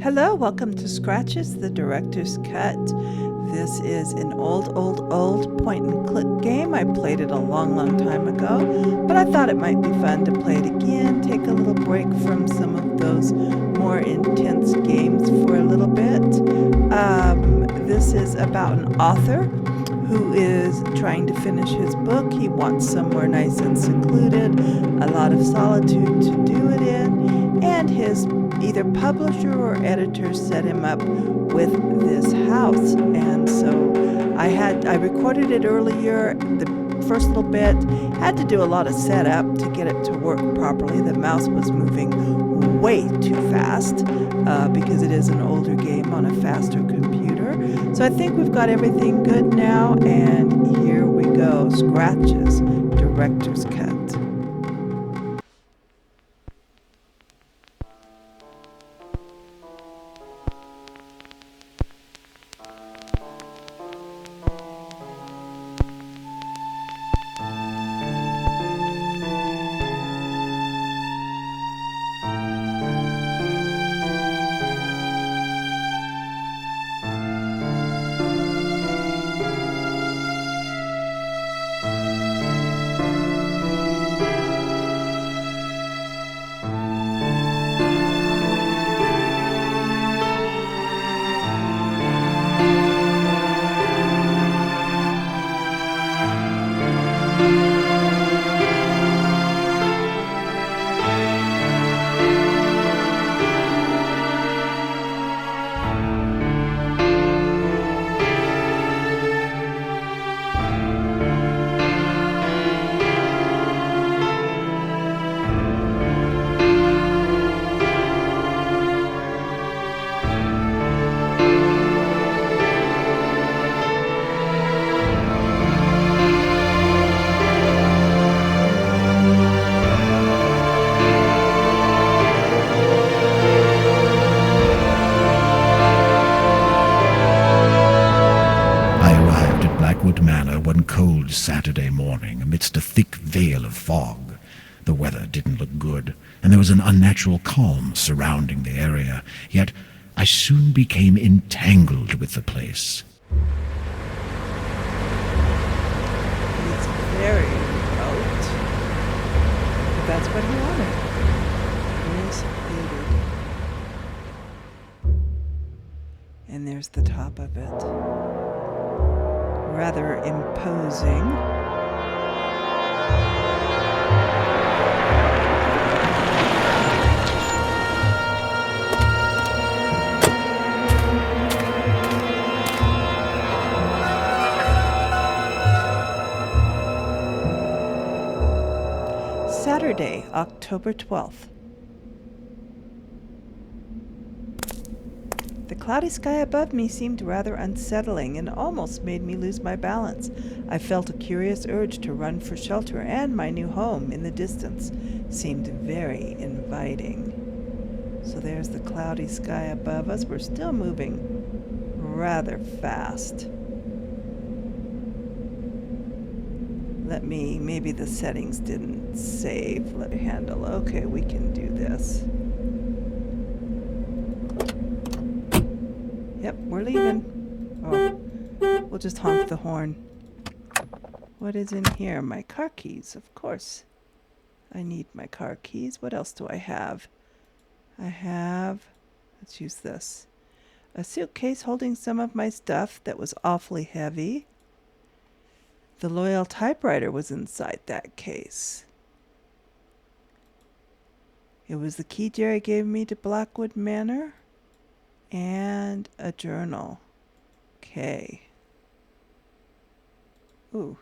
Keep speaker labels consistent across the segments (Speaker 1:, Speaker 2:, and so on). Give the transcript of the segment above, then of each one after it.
Speaker 1: Hello, welcome to Scratches, the Director's Cut. This is an old point-and-click game. I played it a long time ago, but I thought it might be fun to play it again, take a little break from some of those more intense games for a little bit. This is about an author who is trying to finish his book. He wants somewhere nice and secluded, a lot of solitude to do it in, and his either publisher or editor set him up with this house. And so I recorded it earlier, the first little bit, had to do a lot of setup to get it to work properly. The mouse was moving way too fast because it is an older game on a faster computer. So I think we've got everything good now, and here we go. Scratches, Director's Cut.
Speaker 2: Blackwood Manor one cold Saturday morning amidst a thick veil of fog. The weather didn't look good, and there was an unnatural calm surrounding the area, yet I soon became entangled with the place.
Speaker 1: It's very remote, but that's what he wanted. Secluded. And there's the top of it. Rather imposing. Saturday, October 12th. The cloudy sky above me seemed rather unsettling and almost made me lose my balance. I felt a curious urge to run for shelter, and my new home in the distance seemed very inviting. So there's the cloudy sky above us. We're still moving rather fast. Maybe the settings didn't save. Let me handle. Okay, we can do this. Yep, we're leaving. Oh, we'll just honk the horn. What is in here? My car keys, of course. I need my car keys. What else do I have? Let's use this. A suitcase holding some of my stuff that was awfully heavy. The Loyal typewriter was inside that case. It was the key Jerry gave me to Blackwood Manor. And a journal. Okay. Ooh.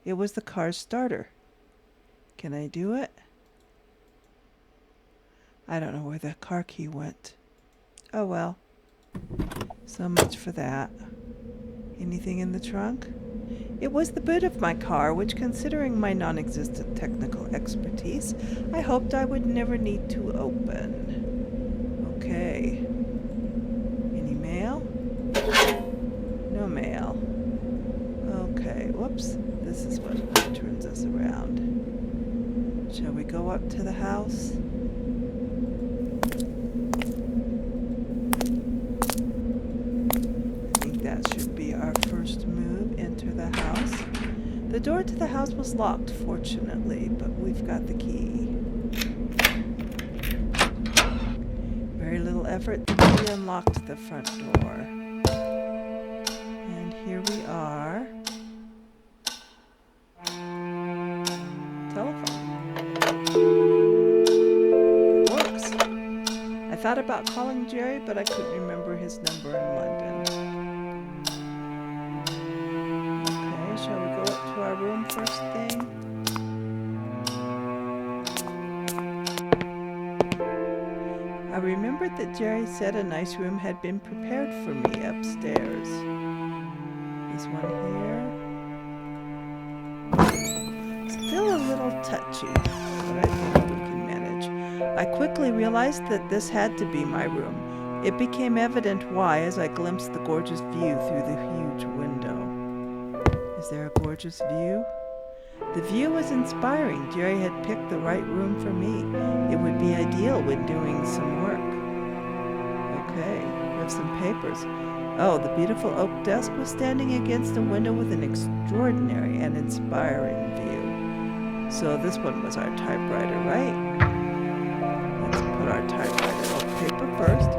Speaker 1: It was the car's starter. Can I do it? I don't know where the car key went. Oh well. So much for that. Anything in the trunk? It was the boot of my car, which, considering my non-existent technical expertise, I hoped I would never need to open. Okay. Any mail? No mail. Okay, whoops. This is what turns us around. Shall we go up to the house? I think that should be our first move. Enter the house. The door to the house was locked, fortunately, but we've got the key. Very little effort, the key unlocked the front door. And here we are. Telephone. It works. I thought about calling Jerry, but I couldn't remember his number in London. Okay, shall we go up to our room first thing? I remembered that Jerry said a nice room had been prepared for me upstairs. This one here. Still a little touchy, but I think we can manage. I quickly realized that this had to be my room. It became evident why as I glimpsed the gorgeous view through the huge window. Is there a gorgeous view? The view was inspiring. Jerry had picked the right room for me. It would be ideal when doing some work. Okay, we have some papers. Oh, the beautiful oak desk was standing against a window with an extraordinary and inspiring view. So this one was our typewriter, right? Let's put our typewriter paper first,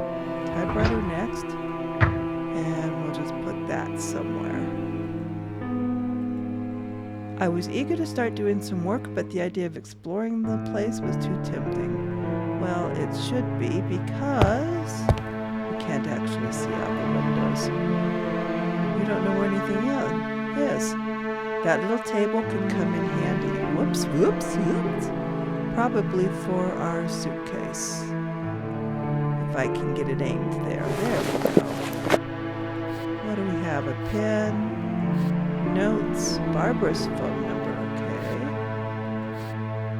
Speaker 1: typewriter next, and we'll just put that somewhere. I was eager to start doing some work, but the idea of exploring the place was too tempting. Well, it should be because we can't actually see out the windows. We don't know where anything is. That little table could come in handy. Whoops, whoops, whoops. Probably for our suitcase. If I can get it aimed there. There we go. What do we have? A pen. Notes, Barbara's phone number, okay.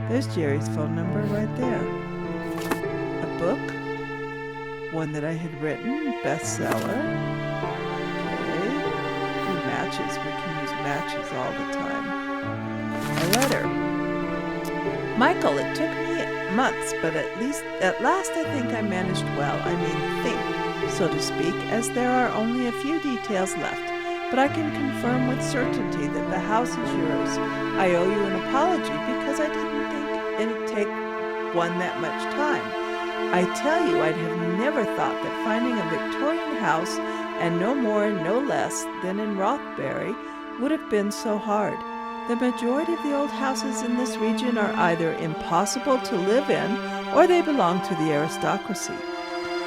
Speaker 1: There's Jerry's phone number right there. A book, one that I had written, bestseller. Okay. Matches, we can use matches all the time. A letter. Michael, it took me months, but at last I think I managed well. think, so to speak, as there are only a few details left. But I can confirm with certainty that the house is yours. I owe you an apology because I didn't think it'd take one that much time. I tell you, I'd have never thought that finding a Victorian house, and no more and no less than in Rothbury, would have been so hard. The majority of the old houses in this region are either impossible to live in, or they belong to the aristocracy.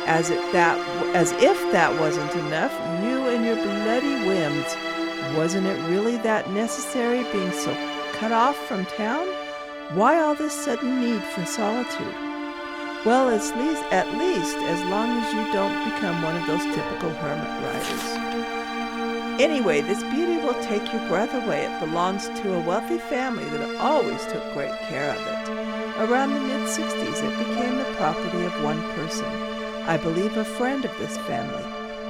Speaker 1: As if that wasn't enough, you and your bloody whims. Wasn't it really that necessary, being so cut off from town? Why all this sudden need for solitude? Well, at least as long as you don't become one of those typical hermit riders. Anyway, this beauty will take your breath away. It belongs to a wealthy family that always took great care of it. Around the mid-60s, it became the property of one person. I believe a friend of this family.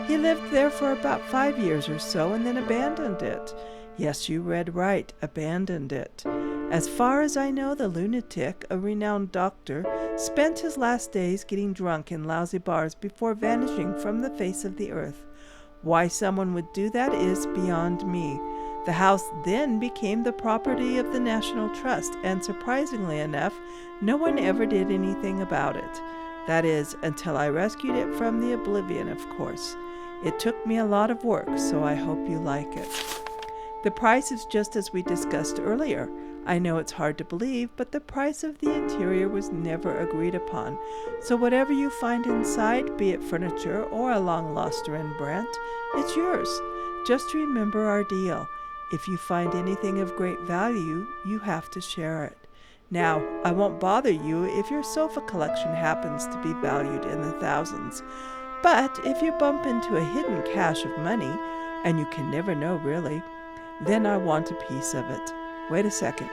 Speaker 1: He lived there for about 5 years or so and then abandoned it. Yes, you read right, abandoned it. As far as I know, the lunatic, a renowned doctor, spent his last days getting drunk in lousy bars before vanishing from the face of the earth. Why someone would do that is beyond me. The house then became the property of the National Trust, and surprisingly enough, no one ever did anything about it. That is, until I rescued it from the oblivion, of course. It took me a lot of work, so I hope you like it. The price is just as we discussed earlier. I know it's hard to believe, but the price of the interior was never agreed upon. So whatever you find inside, be it furniture or a long-lost Rembrandt, it's yours. Just remember our deal. If you find anything of great value, you have to share it. Now, I won't bother you if your sofa collection happens to be valued in the thousands. But if you bump into a hidden cache of money, and you can never know really, then I want a piece of it. Wait a second.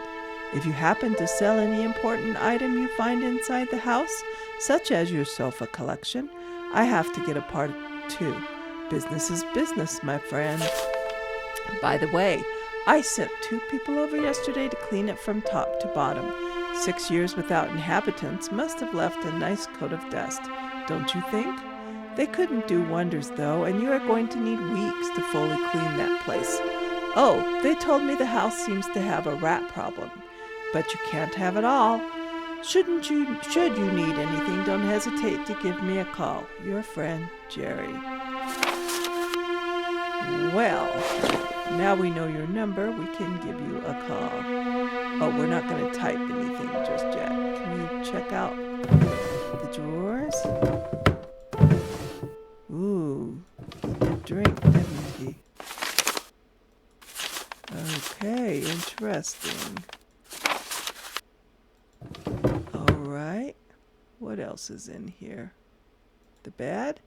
Speaker 1: If you happen to sell any important item you find inside the house, such as your sofa collection, I have to get a part too. Business is business, my friend. By the way, I sent 2 people over yesterday to clean it from top to bottom. 6 years without inhabitants must have left a nice coat of dust, don't you think? They couldn't do wonders, though, and you are going to need weeks to fully clean that place. Oh, they told me the house seems to have a rat problem, but you can't have it all. Should you need anything, don't hesitate to give me a call. Your friend, Jerry. Well, now we know your number, we can give you a call. Oh, we're not going to type anything just yet. Can we check out the drawers? Ooh, he did drink, didn't he? Okay, interesting. Alright, what else is in here? The bed?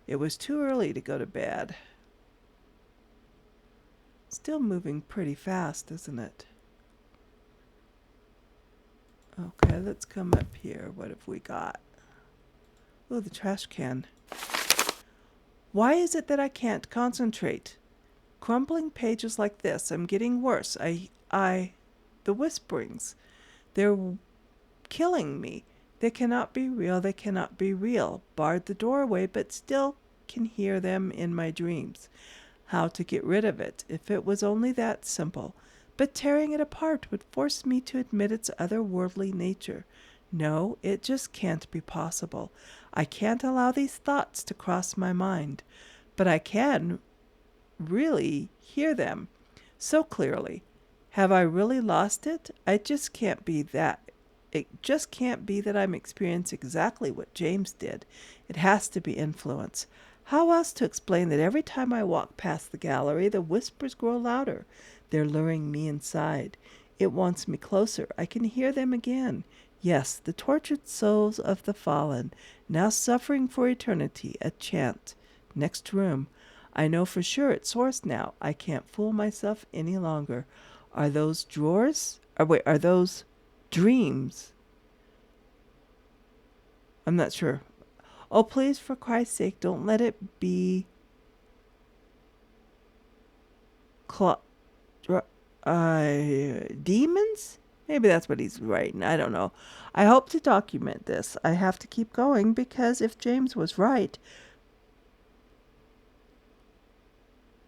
Speaker 1: It was too early to go to bed. Still moving pretty fast, isn't it? Okay, let's come up here. What have we got? Oh, the trash can. Why is it that I can't concentrate? Crumbling pages like this. I'm getting worse. The whisperings. They're killing me. They cannot be real. They cannot be real. Barred the doorway, but still can hear them in my dreams. How to get rid of it, if it was only that simple. But tearing it apart would force me to admit its otherworldly nature. No, it just can't be possible. I can't allow these thoughts to cross my mind. But I can really hear them so clearly. Have I really lost it? It just can't be that I'm experiencing exactly what James did. It has to be influence. How else to explain that every time I walk past the gallery, the whispers grow louder? They're luring me inside. It wants me closer. I can hear them again. Yes, the tortured souls of the fallen, now suffering for eternity, a chant. Next room. I know for sure its source now. I can't fool myself any longer. Are those drawers? Are those dreams? I'm not sure. Oh, please, for Christ's sake, don't let it be demons? Maybe that's what he's writing. I don't know. I hope to document this. I have to keep going because if James was right,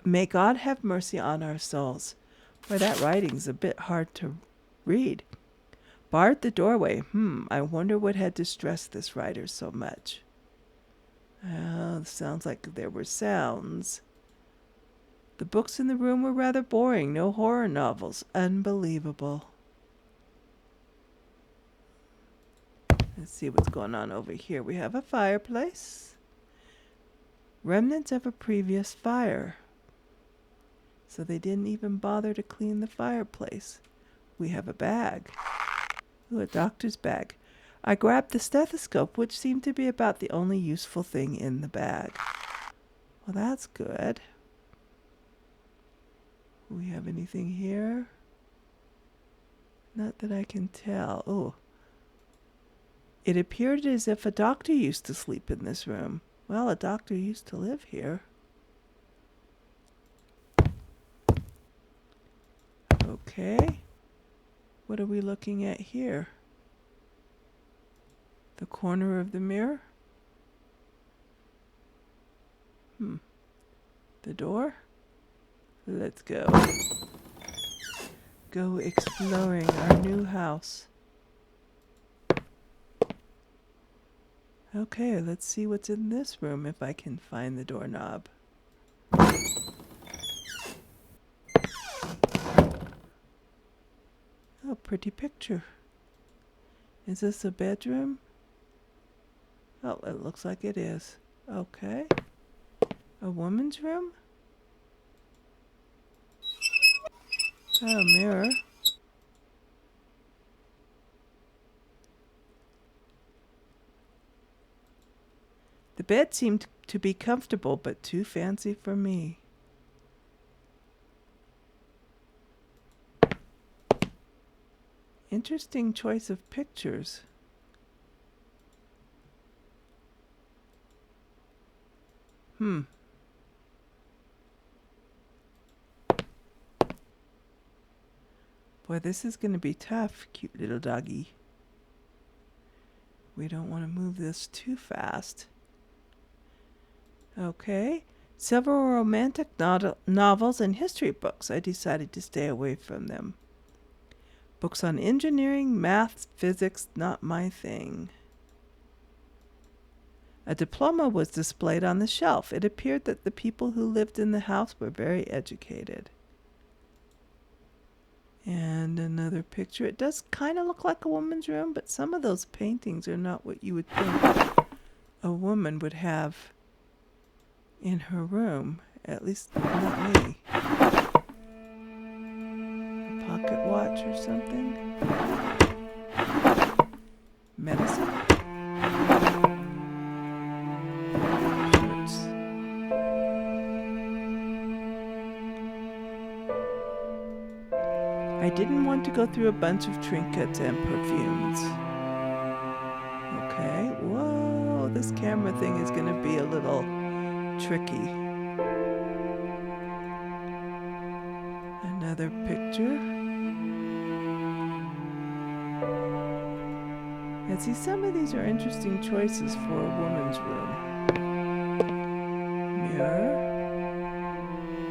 Speaker 1: may God have mercy on our souls. Boy, that writing's a bit hard to read. Barred the doorway. I wonder what had distressed this writer so much. Oh, sounds like there were sounds. The books in the room were rather boring. No horror novels. Unbelievable. Let's see what's going on over here. We have a fireplace. Remnants of a previous fire. So they didn't even bother to clean the fireplace. We have a bag. Ooh, a doctor's bag. I grabbed the stethoscope, which seemed to be about the only useful thing in the bag. Well, that's good. We have anything here? Not that I can tell. Oh. It appeared as if a doctor used to sleep in this room. Well, a doctor used to live here. Okay. What are we looking at here? The corner of the mirror? The door? Let's go. Go exploring our new house. Okay, let's see what's in this room if I can find the doorknob. Oh, pretty picture. Is this a bedroom? Oh, it looks like it is. Okay. A woman's room? Oh, mirror. The bed seemed to be comfortable, but too fancy for me. Interesting choice of pictures. Boy, this is going to be tough, cute little doggy. We don't want to move this too fast. Okay. Several romantic novels and history books. I decided to stay away from them. Books on engineering, math, physics, not my thing. A diploma was displayed on the shelf. It appeared that the people who lived in the house were very educated. And another picture. It does kind of look like a woman's room, but some of those paintings are not what you would think a woman would have in her room. At least not me. A pocket watch or something. Medicine? Shirts. I didn't want to go through a bunch of trinkets and perfumes. Okay, whoa, this camera thing is going to be a little tricky. Another picture. And see, some of these are interesting choices for a woman's room. Mirror.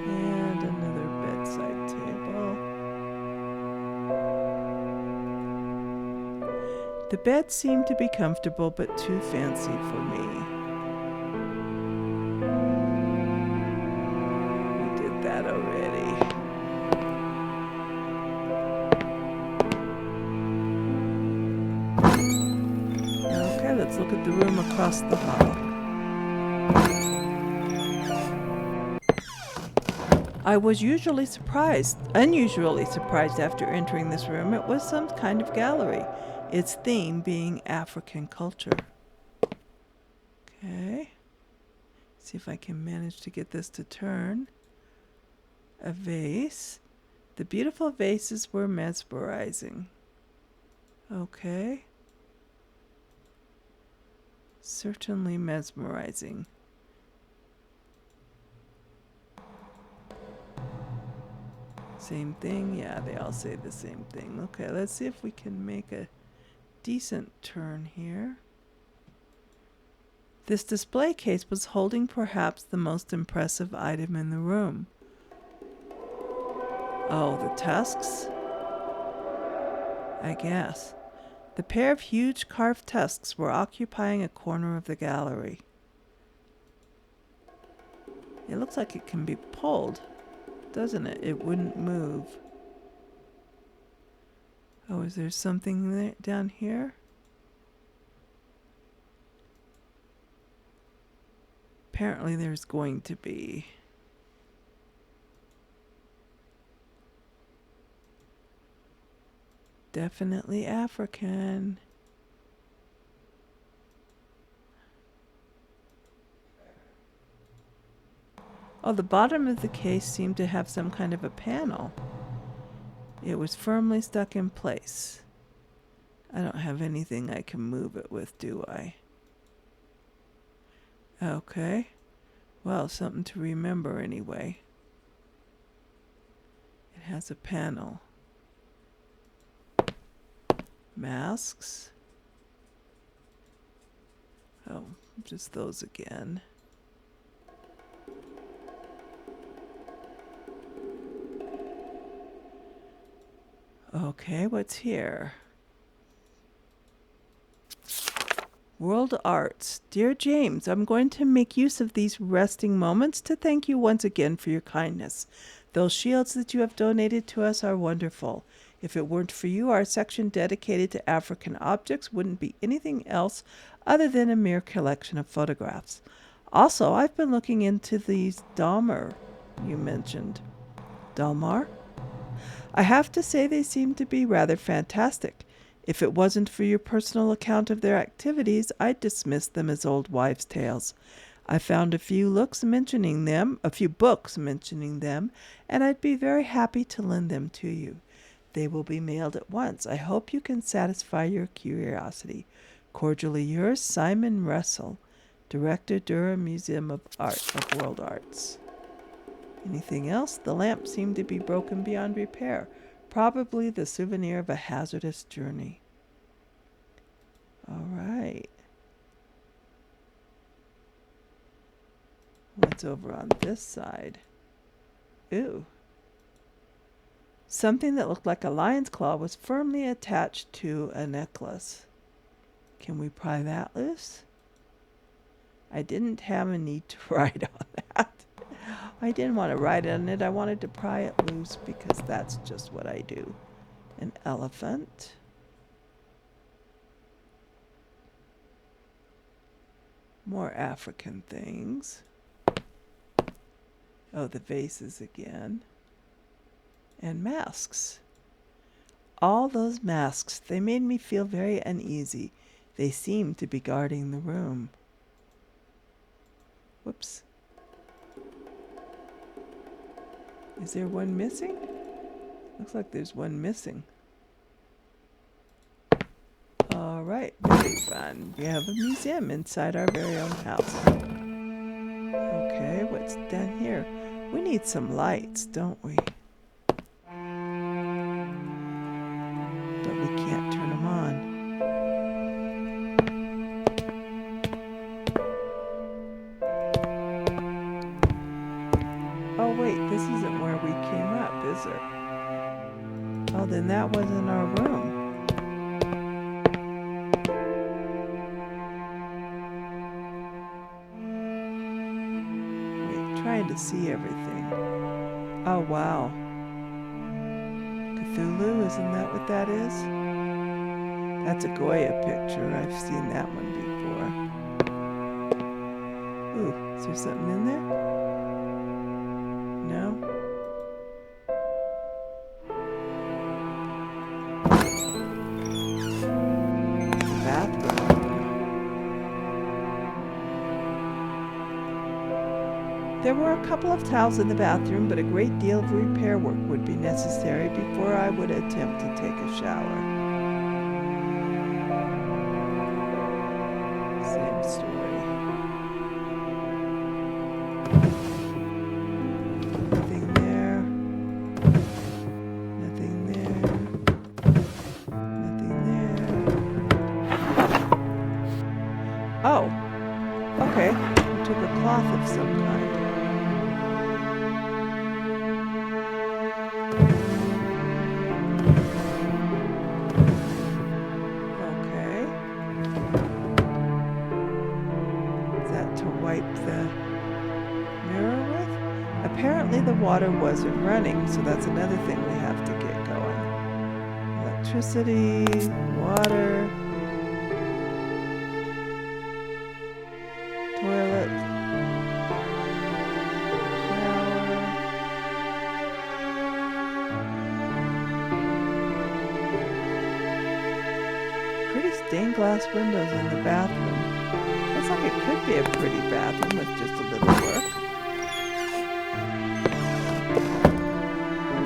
Speaker 1: And another bedside table. The bed seemed to be comfortable, but too fancy for me. We did that already. Okay, let's look at the room across the hall. I was unusually surprised after entering this room. It was some kind of gallery, its theme being African culture. Okay, see if I can manage to get this to turn. A vase. The beautiful vases were mesmerizing. Okay. Certainly mesmerizing. Same thing? Yeah, they all say the same thing. Okay, let's see if we can make a decent turn here. This display case was holding perhaps the most impressive item in the room. Oh, the tusks? I guess. The pair of huge carved tusks were occupying a corner of the gallery. It looks like it can be pulled, doesn't it? It wouldn't move. Oh, is there something there, down here? Apparently there's going to be. Definitely African. Oh, the bottom of the case seemed to have some kind of a panel. It was firmly stuck in place. I don't have anything I can move it with, do I? Okay. Well, something to remember anyway. It has a panel. Masks. Oh, just those again. Okay, what's here? World Arts. Dear James, I'm going to make use of these resting moments to thank you once again for your kindness. Those shields that you have donated to us are wonderful. If it weren't for you, our section dedicated to African objects wouldn't be anything else other than a mere collection of photographs. Also, I've been looking into these Dahmer you mentioned. Dalmar? I have to say they seem to be rather fantastic. If it wasn't for your personal account of their activities, I'd dismiss them as old wives' tales. I found a few books mentioning them, and I'd be very happy to lend them to you. They will be mailed at once. I hope you can satisfy your curiosity. Cordially yours, Simon Russell, Director, Durham Museum of World Arts. Anything else? The lamp seemed to be broken beyond repair. Probably the souvenir of a hazardous journey. All right. What's over on this side? Ooh. Something that looked like a lion's claw was firmly attached to a necklace. Can we pry that loose? I didn't have a need to ride on that. I didn't want to ride on it. I wanted to pry it loose because that's just what I do. An elephant. More African things. Oh, the vases again. And masks. All those masks, they made me feel very uneasy. They seemed to be guarding the room. Whoops. Is there one missing? Looks like there's one missing. All right, very fun. We have a museum inside our very own house. Okay, what's down here? We need some lights, don't we? But we can't turn them on. Oh wait, this isn't where we came up, is it? Oh, then that wasn't our room. Trying to see everything. Oh wow. Cthulhu, isn't that what that is? That's a Goya picture. I've seen that one before. Ooh, is there something in there? No? Bathroom. There were a couple of towels in the bathroom, but a great deal of repair work would be necessary before I would attempt to take a shower. Same story. Nothing there. Nothing there. Nothing there. Oh, okay. I took a cloth of some kind. Apparently the water wasn't running, so that's another thing we have to get going. Electricity, water, toilet, shower. Pretty stained glass windows in the bathroom. Looks like it could be a pretty bathroom with just a little work.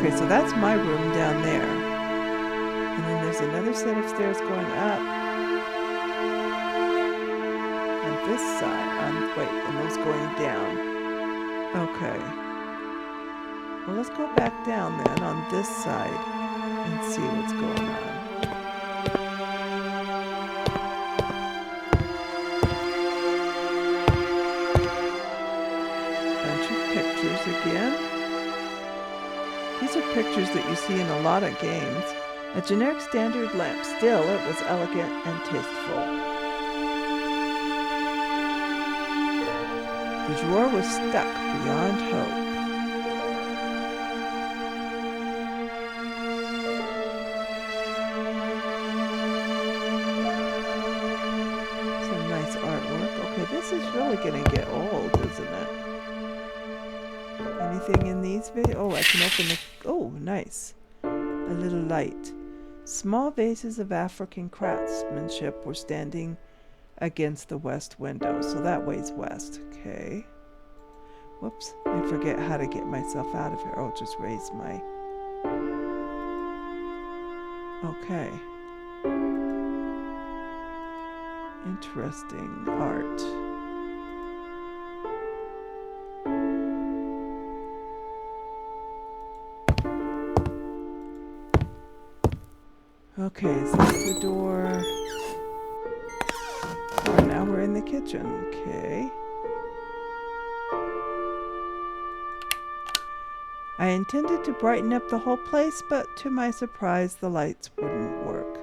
Speaker 1: Okay, so that's my room down there. And then there's another set of stairs going up. On this side. Wait, and those going down. Okay. Well, let's go back down then on this side and see what's going on. Bunch of pictures again. These are pictures that you see in a lot of games. A generic standard lamp. Still, it was elegant and tasteful. The drawer was stuck beyond hope. Some nice artwork. Okay, this is really going to get old, isn't it? Anything in these videos? Oh, I can open the... Oh, nice. A little light. Small vases of African craftsmanship were standing against the west window. So that way's west. Okay. Whoops. I forget how to get myself out of here. Oh, just raise my... Okay. Interesting art. Okay, is this the door? kitchen. Okay. I intended to brighten up the whole place, but to my surprise, the lights wouldn't work.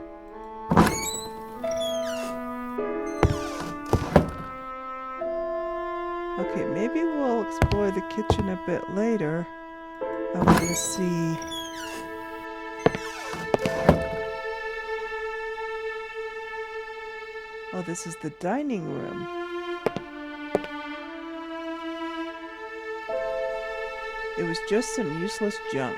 Speaker 1: Okay, maybe we'll explore the kitchen a bit later. I want to see... Oh, this is the dining room. It was just some useless junk.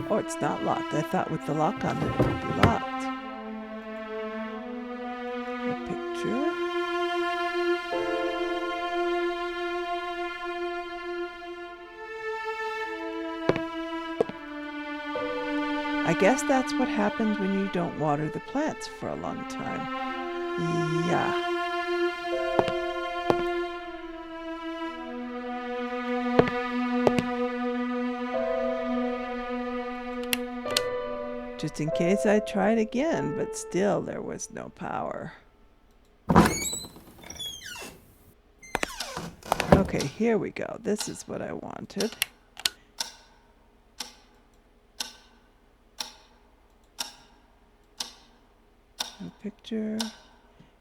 Speaker 1: Oh, it's not locked. I thought with the lock on it would be locked. A picture. I guess that's what happens when you don't water the plants for a long time. Yeah. Just in case I tried again, but still there was no power. Okay, here we go. This is what I wanted. A picture.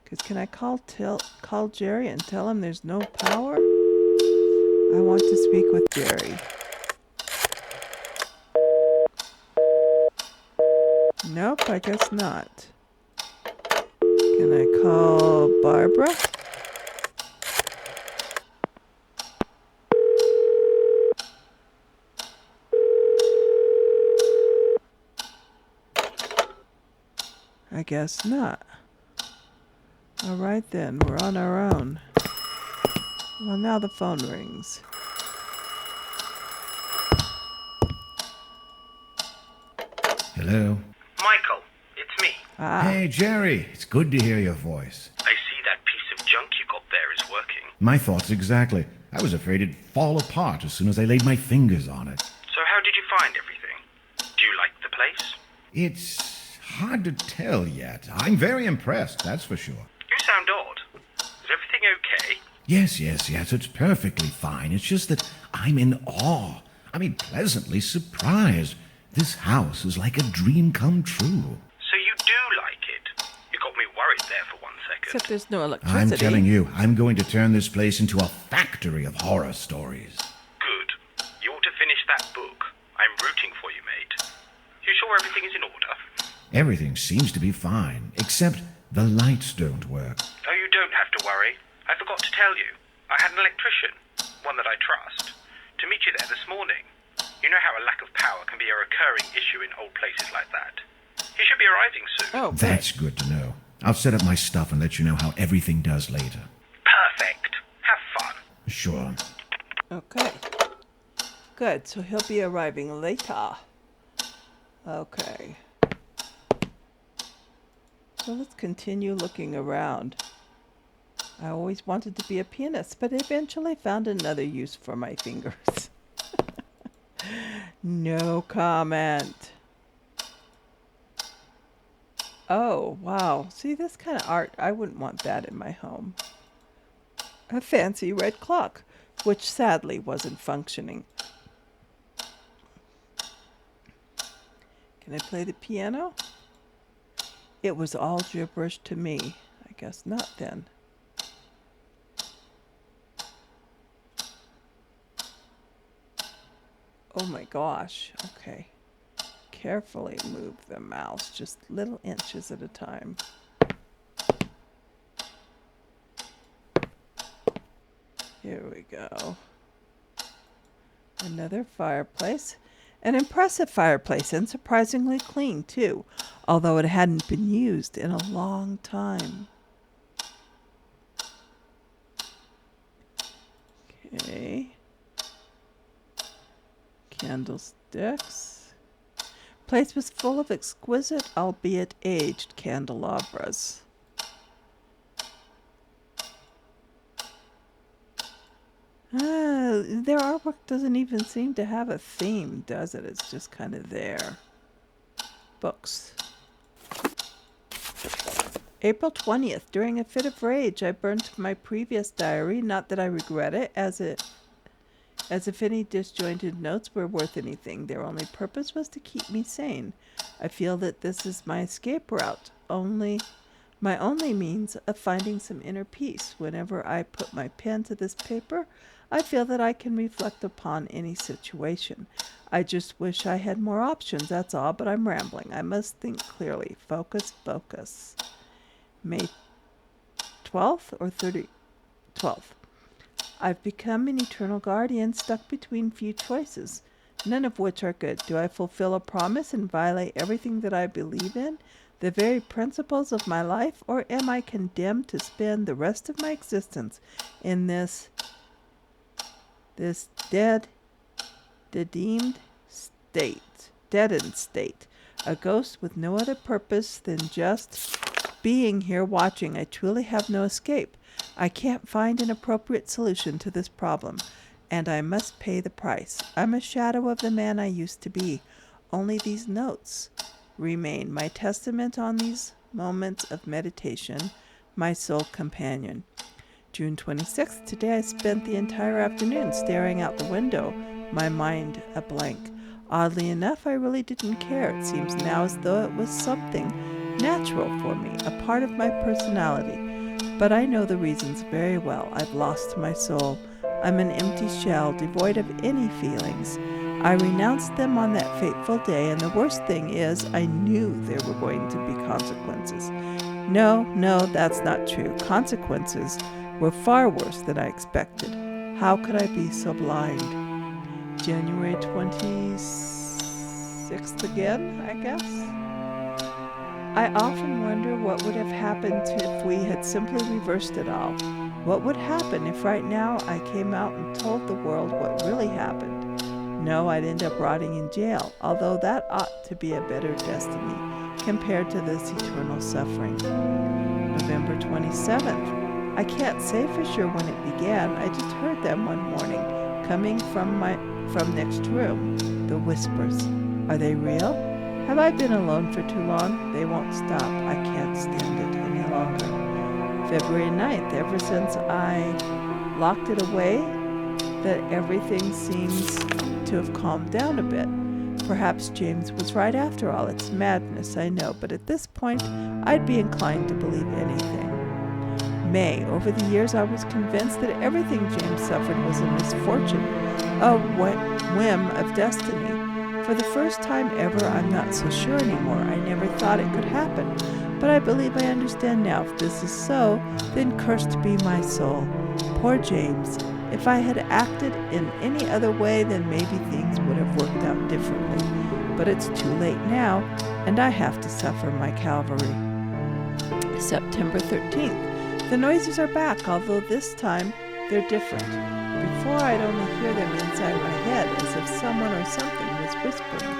Speaker 1: Because can I call Jerry and tell him there's no power? I want to speak with Jerry. Nope, I guess not. Can I call Barbara? I guess not. All right then, we're on our own. Well, now the phone rings.
Speaker 2: Hello?
Speaker 3: Michael, it's me.
Speaker 2: Hey, Jerry. It's good to hear your voice.
Speaker 3: I see that piece of junk you got there is working.
Speaker 2: My thoughts exactly. I was afraid it'd fall apart as soon as I laid my fingers on it.
Speaker 3: So how did you find everything? Do you like the place?
Speaker 2: It's hard to tell yet. I'm very impressed, that's for sure.
Speaker 3: You sound odd. Is everything okay?
Speaker 2: Yes, it's perfectly fine. It's just that I'm in awe. Pleasantly surprised. This house is like a dream come true.
Speaker 3: So you do like it? You got me worried there for 1 second.
Speaker 1: Except there's no electricity.
Speaker 2: I'm telling you, I'm going to turn this place into a factory of horror stories.
Speaker 3: Good. You ought to finish that book. I'm rooting for you, mate. You sure everything is in order?
Speaker 2: Everything seems to be fine, except the lights don't work.
Speaker 3: Oh, you don't have to worry. I forgot to tell you. I had an electrician, one that I trust, to meet you there this morning. You know how a lack of power can be a recurring issue in old places like that. He should be arriving soon.
Speaker 1: Oh,
Speaker 2: that's good to know. I'll set up my stuff and let you know how everything does later.
Speaker 3: Perfect. Have fun.
Speaker 2: Sure.
Speaker 1: Okay. Good, so he'll be arriving later. Okay. So let's continue looking around. I always wanted to be a pianist, but eventually found another use for my fingers. No comment. Oh, wow. See, this kind of art, I wouldn't want that in my home. A fancy red clock, which sadly wasn't functioning. Can I play the piano? It was all gibberish to me. I guess not then. Oh my gosh. Okay. Carefully move the mouse, just little inches at a time. Here we go. Another fireplace. An impressive fireplace, and surprisingly clean too, although it hadn't been used in a long time. Okay. Candlesticks. Place was full of exquisite, albeit aged, candelabras. Their artwork doesn't even seem to have a theme, does it? It's just kind of there. Books. April 20th. During a fit of rage, I burnt my previous diary. Not that I regret it, as if any disjointed notes were worth anything. Their only purpose was to keep me sane. I feel that this is my escape route, my only means of finding some inner peace. Whenever I put my pen to this paper, I feel that I can reflect upon any situation. I just wish I had more options, that's all, but I'm rambling. I must think clearly. Focus, focus. May 12th or 12th. I've become an eternal guardian, stuck between few choices, none of which are good. Do I fulfill a promise and violate everything that I believe in, the very principles of my life, or am I condemned to spend the rest of my existence in this deadened state, a ghost with no other purpose than just being here watching? I truly have no escape. I can't find an appropriate solution to this problem, and I must pay the price. I'm a shadow of the man I used to be. Only these notes remain, my testament on these moments of meditation, my sole companion. June 26th. Today I spent the entire afternoon staring out the window, my mind a blank. Oddly enough, I really didn't care. It seems now as though it was something natural for me, a part of my personality. But I know the reasons very well. I've lost my soul. I'm an empty shell, devoid of any feelings. I renounced them on that fateful day, and the worst thing is I knew there were going to be consequences. No, that's not true. Consequences were far worse than I expected. How could I be so blind? January 26th again, I guess? I often wonder what would have happened if we had simply reversed it all. What would happen if right now I came out and told the world what really happened? No, I'd end up rotting in jail, although that ought to be a better destiny compared to this eternal suffering. November 27th. I can't say for sure when it began. I just heard them one morning, coming from next room. The whispers. Are they real? Have I been alone for too long? They won't stop. I can't stand it any longer. February 9th. Ever since I locked it away, that everything seems to have calmed down a bit. Perhaps James was right after all. It's madness, I know, but at this point, I'd be inclined to believe anything. May. Over the years, I was convinced that everything James suffered was a misfortune, a whim of destiny. For the first time ever, I'm not so sure anymore. I never thought it could happen, but I believe I understand now. If this is so, then cursed be my soul. Poor James. If I had acted in any other way, then maybe things would have worked out differently. But it's too late now, and I have to suffer my Calvary. September 13th. The noises are back, although this time they're different. Before I'd only hear them inside my head, as if someone or something was whispering,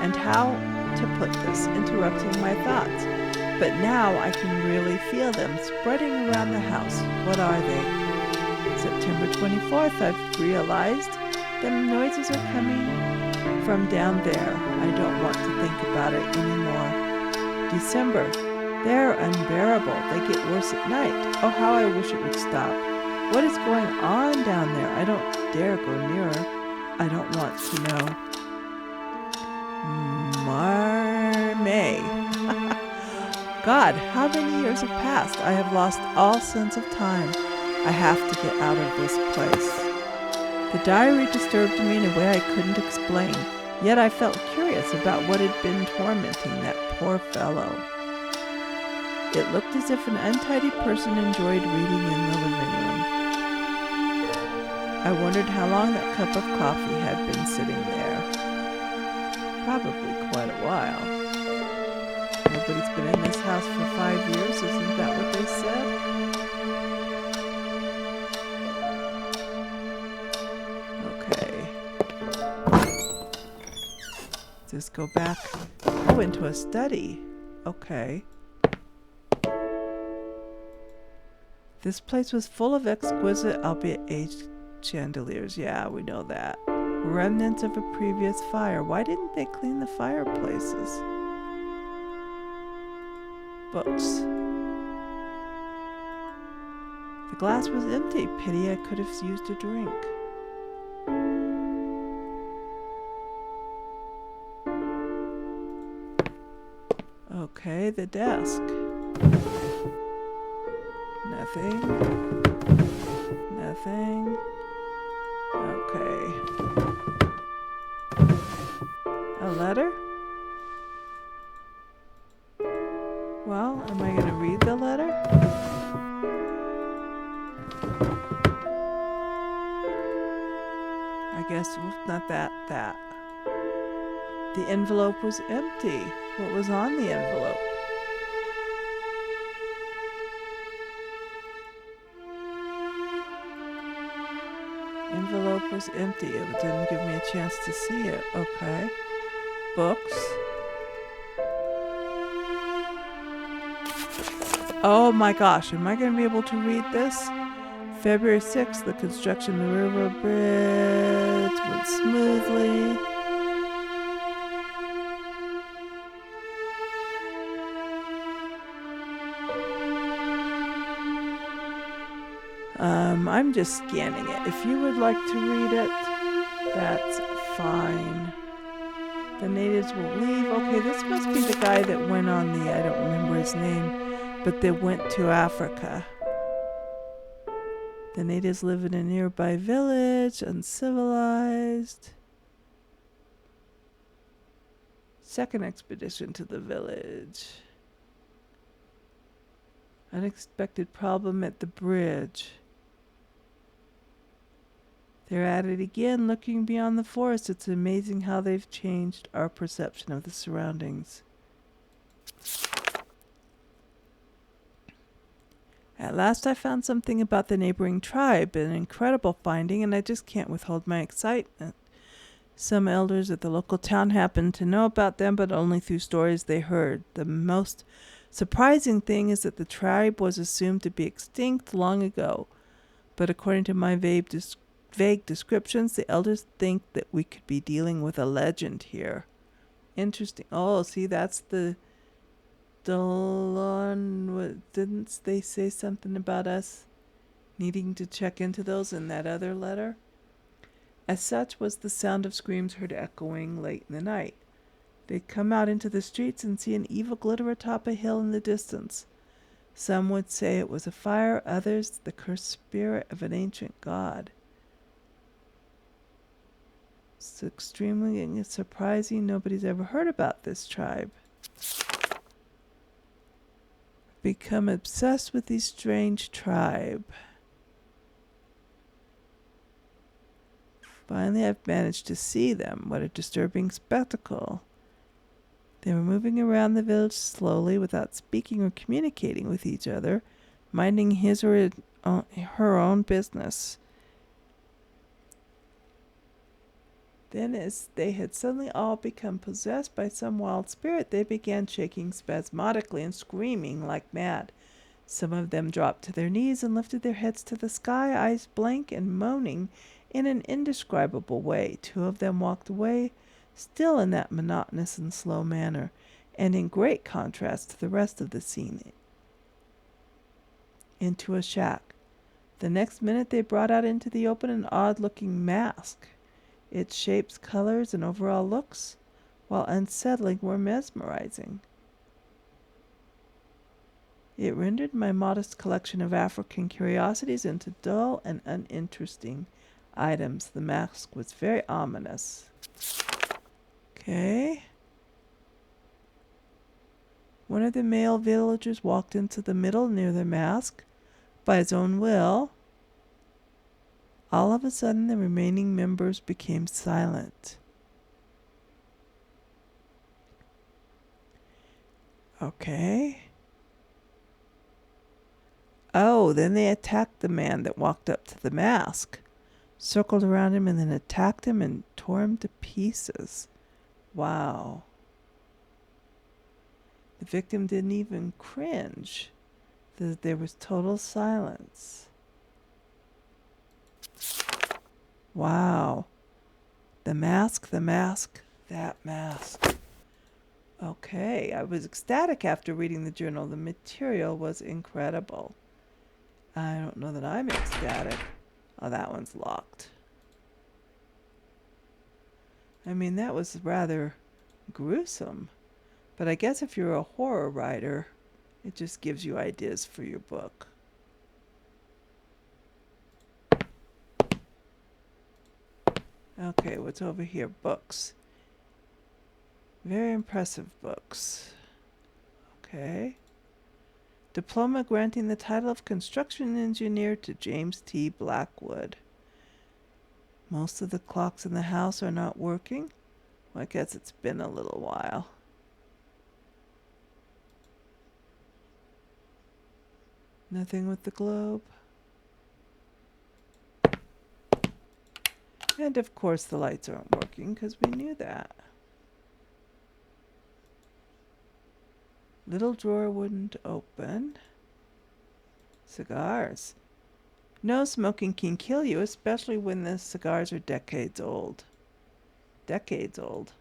Speaker 1: and how to put this, interrupting my thoughts. But now I can really feel them spreading around the house. What are they? September 24th, I've realized the noises are coming from down there. I don't want to think about it anymore. December. They're unbearable. They get worse at night. Oh, how I wish it would stop. What is going on down there? I don't dare go nearer. I don't want to know. May. God, how many years have passed? I have lost all sense of time. I have to get out of this place. The diary disturbed me in a way I couldn't explain, yet I felt curious about what had been tormenting that poor fellow. It looked as if an untidy person enjoyed reading in the living room. I wondered how long that cup of coffee had been sitting there. Probably quite a while. Nobody's been in this house for 5 years, isn't that what they said? Let's go back. Oh, into a study. Okay. This place was full of exquisite, albeit aged chandeliers. Yeah, we know that. Remnants of a previous fire. Why didn't they clean the fireplaces? Books. The glass was empty. Pity I could have used a drink. Okay, the desk. Nothing. Nothing. Okay. A letter? Well, am I going to read the letter? I guess not that. The envelope was empty. What was on the envelope? Envelope was empty. It didn't give me a chance to see it. Okay. Books. Oh my gosh, am I going to be able to read this? February 6th, the construction of the railroad bridge went smoothly. I'm just scanning it. If you would like to read it, that's fine. The natives will leave. Okay, this must be the guy that went on the, I don't remember his name, but they went to Africa. The natives live in a nearby village, uncivilized. Second expedition to the village. Unexpected problem at the bridge. They're at it again, looking beyond the forest. It's amazing how they've changed our perception of the surroundings. At last I found something about the neighboring tribe, an incredible finding, and I just can't withhold my excitement. Some elders at the local town happened to know about them, but only through stories they heard. The most surprising thing is that the tribe was assumed to be extinct long ago, but according to my vague descriptions, the elders think that we could be dealing with a legend here. Interesting. Oh, see, that's the Dolon. Didn't they say something about us needing to check into those in that other letter? As such was the sound of screams heard echoing late in the night. They'd come out into the streets and see an evil glitter atop a hill in the distance. Some would say it was a fire, others the cursed spirit of an ancient god. It's extremely surprising nobody's ever heard about this tribe. Become obsessed with this strange tribe. Finally, I've managed to see them. What a disturbing spectacle. They were moving around the village slowly without speaking or communicating with each other, minding his or her own business. Then, as they had suddenly all become possessed by some wild spirit, they began shaking spasmodically and screaming like mad. Some of them dropped to their knees and lifted their heads to the sky, eyes blank and moaning in an indescribable way. Two of them walked away, still in that monotonous and slow manner, and in great contrast to the rest of the scene, into a shack. The next minute they brought out into the open an odd-looking mask. Its shapes, colors, and overall looks, while unsettling, were mesmerizing. It rendered my modest collection of African curiosities into dull and uninteresting items. The mask was very ominous. Okay. One of the male villagers walked into the middle near the mask by his own will. All of a sudden, the remaining members became silent. Okay. Oh, then they attacked the man that walked up to the mask, circled around him, and then attacked him and tore him to pieces. Wow. The victim didn't even cringe. There was total silence. Wow. The mask, that mask. Okay, I was ecstatic after reading the journal. The material was incredible. I don't know that I'm ecstatic. Oh, that one's locked. I mean, that was rather gruesome. But I guess if you're a horror writer, it just gives you ideas for your book. Okay, what's over here? Books. Very impressive books. Okay. Diploma granting the title of construction engineer to James T. Blackwood. Most of the clocks in the house are not working. Well, I guess it's been a little while. Nothing with the globe. And of course the lights aren't working because we knew that. Little drawer wouldn't open. Cigars. No smoking can kill you, especially when the cigars are decades old. Decades old.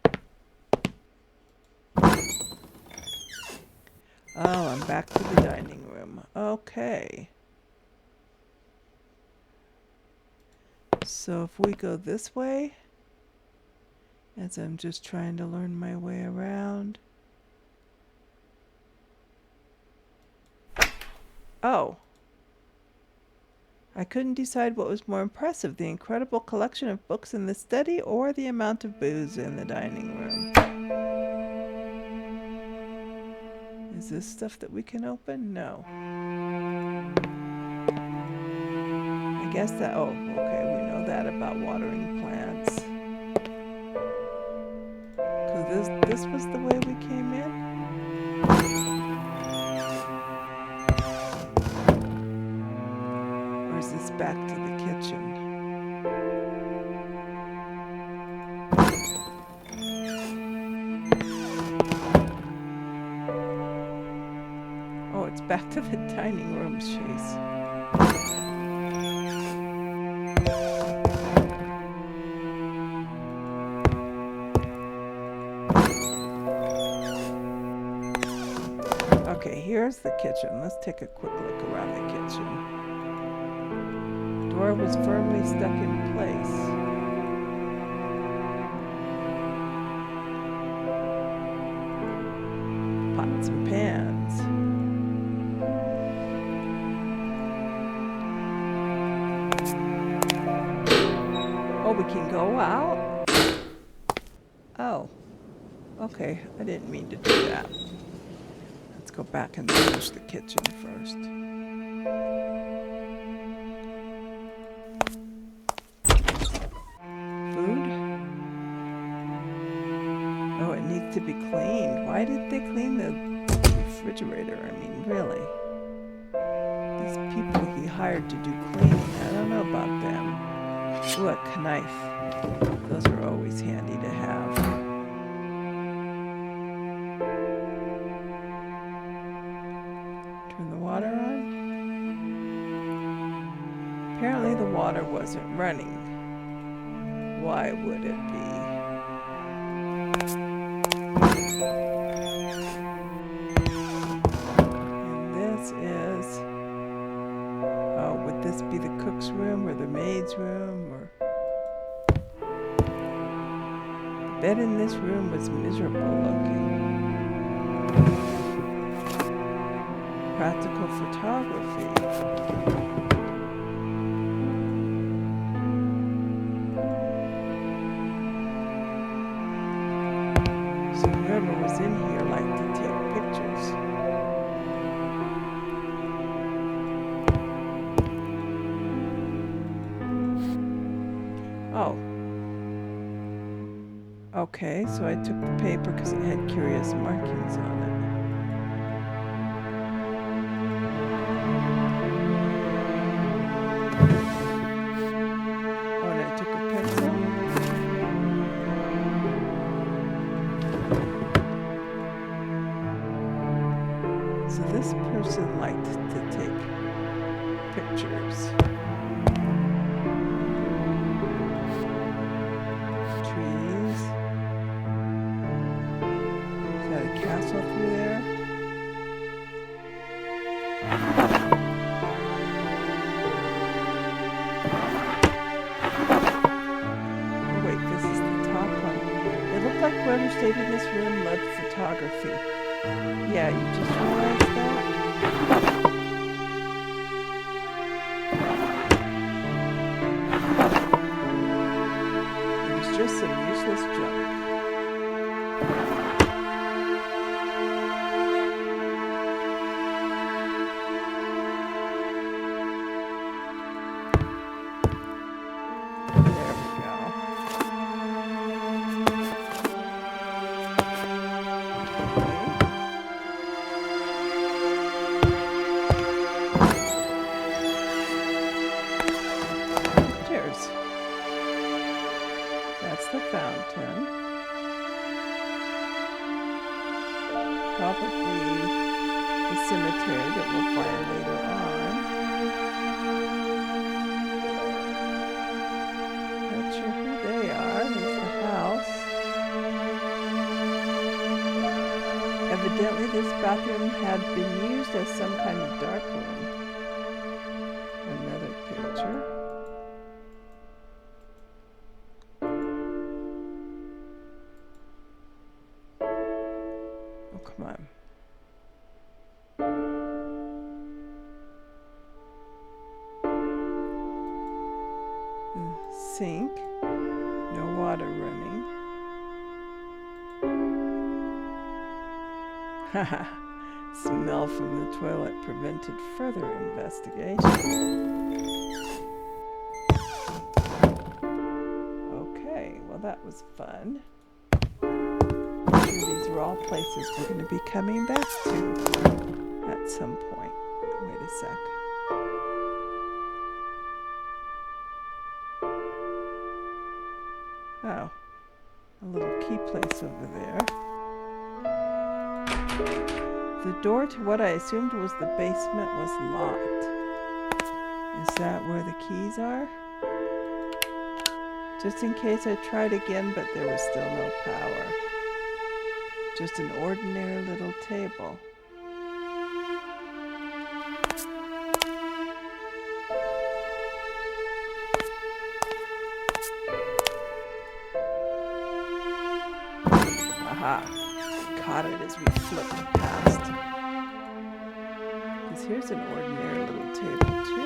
Speaker 1: Oh, I'm back to the dining room. Okay. So if we go this way, as I'm just trying to learn my way around. Oh. I couldn't decide what was more impressive, the incredible collection of books in the study or the amount of booze in the dining room. Is this stuff that we can open? No. I guess that, oh, okay, we know that about watering plants. Because this was the way we came in? Or is this back to the kitchen? Oh, it's back to the dining room, Chase. Okay, here's the kitchen. Let's take a quick look around the kitchen. Door was firmly stuck in place. Pots and pans. Oh, we can go out? Oh. Okay, I didn't mean to do that. Let's go back and finish the kitchen first. Food? Oh, it needs to be cleaned. Why did they clean the refrigerator? I mean, really? These people he hired to do cleaning, I don't know about them. Ooh, a knife. Those are always handy to have. Turn the water on. Apparently the water wasn't running. Why would it be? And this is... Oh, would this be the cook's room or the maid's room? Or the bed in this room was miserable looking. Practical photography. So whoever was in here liked to take pictures. Oh. Okay, so I took the paper because it had curious markings on it. Oh, and I took a pencil. So this person liked to take pictures. Trees. Is that a stayed in this room loved photography. Yeah, you just realized that? It was just some useless junk. That's the fountain. Probably the cemetery that we'll find later on. Not sure who they are. There's the house. Evidently this bathroom had been used as some kind of dark room. Another picture. Come on. The sink. No water running. Haha. Smell from the toilet prevented further investigation. Okay, well that was fun. These are all places we're going to be coming back to at some point. Wait a sec. Oh, a little key place over there. The door to what I assumed was the basement was locked. Is that where the keys are? Just in case I tried again, but there was still no power. Just an ordinary little table. Aha! Caught it as we flipped past. Because here's an ordinary little table too.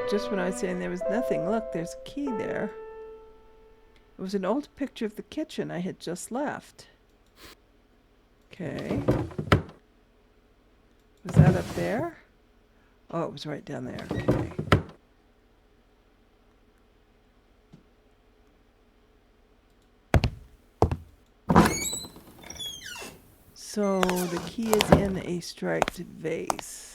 Speaker 1: Just when I was saying there was nothing, look, there's a key there. It was an old picture of the kitchen I had just left. Okay. Was that up there? Oh, it was right down there. Okay. So the key is in a striped vase.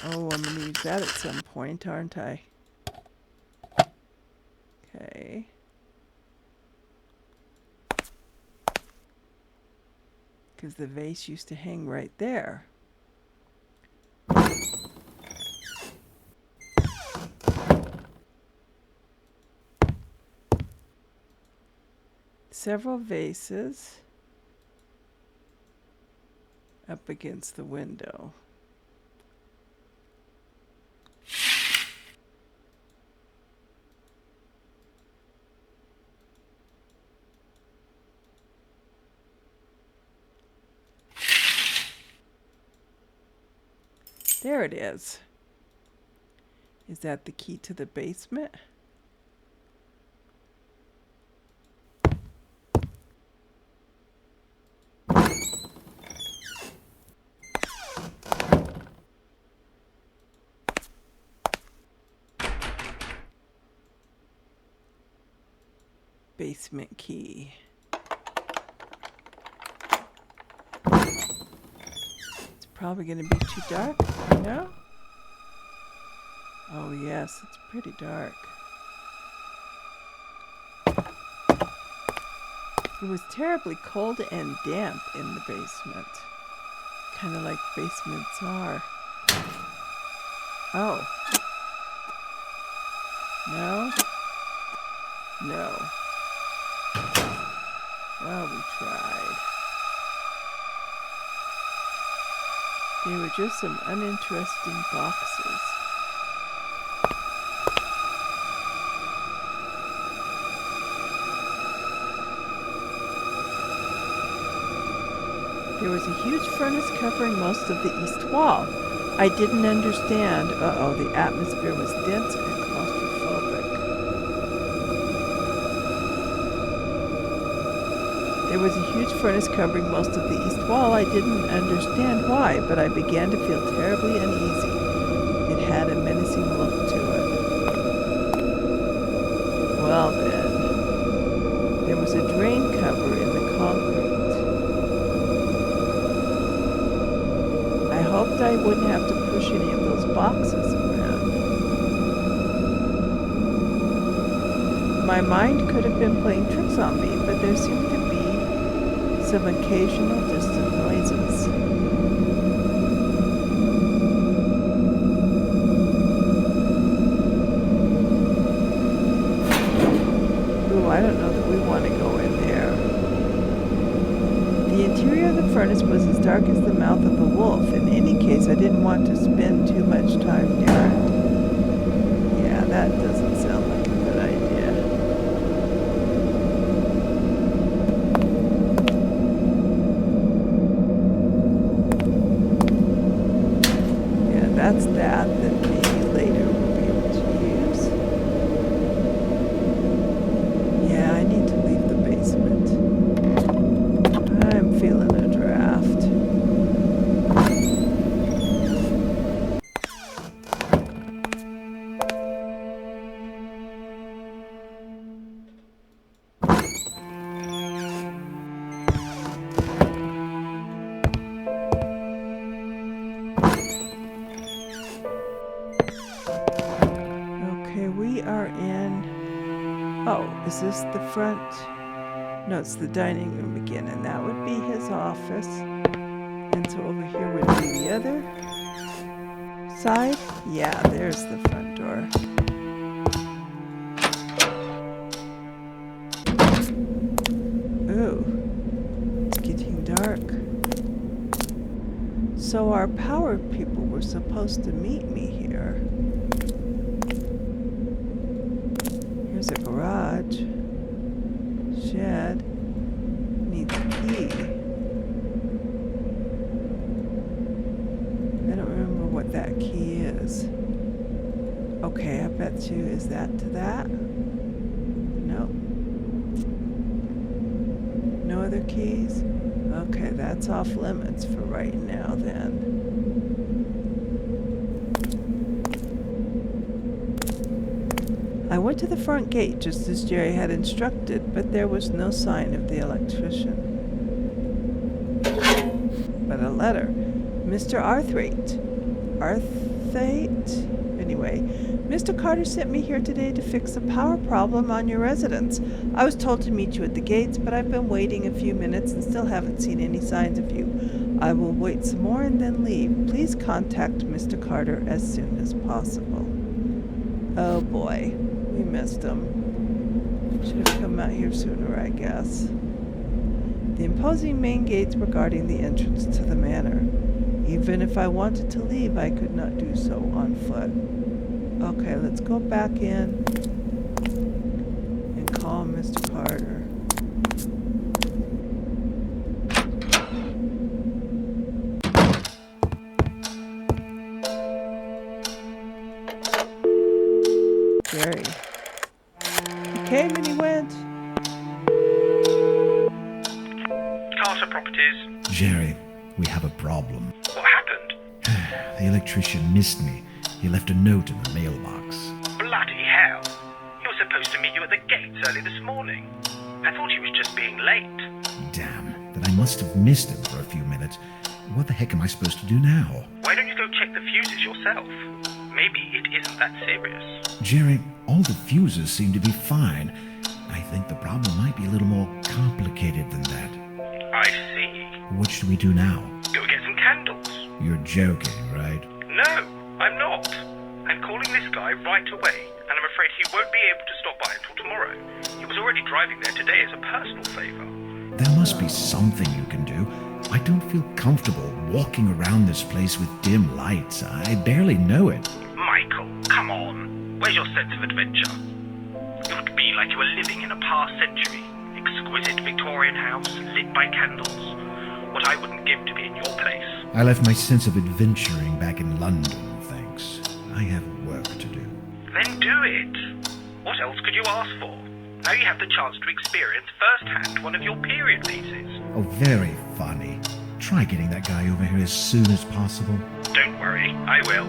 Speaker 1: Oh, I'm going to use that at some point, aren't I? Okay. Because the vase used to hang right there. Several vases up against the window. There it is. Is that the key to the basement? Basement key. Probably going to be too dark, no? Oh yes, it's pretty dark. It was terribly cold and damp in the basement. Kind of like basements are. Oh. No? No. Well, we tried. They were just some uninteresting boxes. There was a huge furnace covering most of the east wall. I didn't understand. The atmosphere was dense and claustrophobic. There was a huge furnace covering most of the east wall. I didn't understand why, but I began to feel terribly uneasy. It had a menacing look to it. Well then, there was a drain cover in the concrete. I hoped I wouldn't have to push any of those boxes around. My mind could have been playing tricks on me, but there seemed to be some occasional distant noises. Ooh, I don't know that we want to go in there. The interior of the furnace was as dark as the mouth of a wolf. In any case, I didn't want to spend too much time near it. Yeah, that doesn't sound like a good idea. Yeah, that's that maybe later we'll be able to use. Yeah, I need to leave the basement. I'm feeling a draft. Okay, we are in... Oh, is this the front? No, it's the dining room again, and that would be his office. And so over here would be the other side. Yeah, there's the front door. Ooh, it's getting dark. So our power people were supposed to meet me here. Here's a garage. Shed. Needs a key. I don't remember what that key is. Okay, I bet you, is that to that? Nope. No other keys? Okay, that's off limits for right now then. I went to the front gate just as Jerry had instructed, but there was no sign of the electrician. But a letter. Mr. Arthate. Arthate? Anyway, Mr. Carter sent me here today to fix a power problem on your residence. I was told to meet you at the gates, but I've been waiting a few minutes and still haven't seen any signs of you. I will wait some more and then leave. Please contact Mr. Carter as soon as possible. Oh boy. We missed him. Should have come out here sooner, I guess. The imposing main gates were guarding the entrance to the manor. Even if I wanted to leave, I could not do so on foot. Okay, let's go back in and call Mr. Carter. Jerry. He came and he went.
Speaker 3: Carter Properties.
Speaker 2: Jerry, we have a problem.
Speaker 3: What happened?
Speaker 2: The electrician missed me. He left a note in the mailbox.
Speaker 3: Bloody hell. He was supposed to meet you at the gates early this morning. I thought he was just being late.
Speaker 2: Damn, then I must have missed him for a few minutes. What the heck am I supposed to do now?
Speaker 3: Why don't you go check the fuses yourself? Maybe it isn't that serious.
Speaker 2: Jerry, all the fuses seem to be fine. I think the problem might be a little more complicated than that.
Speaker 3: I see.
Speaker 2: What should we do now?
Speaker 3: Go get some candles.
Speaker 2: You're joking, right?
Speaker 3: No, I'm not. I'm calling this guy right away, and I'm afraid he won't be able to stop by until tomorrow. He was already driving there today as a personal favor.
Speaker 2: There must be something you can do. I don't feel comfortable walking around this place with dim lights. I barely know it.
Speaker 3: Michael, come on. Where's your sense of adventure? It would be like you were living in a past century. Exquisite Victorian house, lit by candles. What I wouldn't give to be in your place.
Speaker 2: I left my sense of adventuring back in London, thanks. I have work to do.
Speaker 3: Then do it. What else could you ask for? Now you have the chance to experience firsthand one of your period pieces.
Speaker 2: Oh, very funny. Try getting that guy over here as soon as possible.
Speaker 3: Don't worry, I will.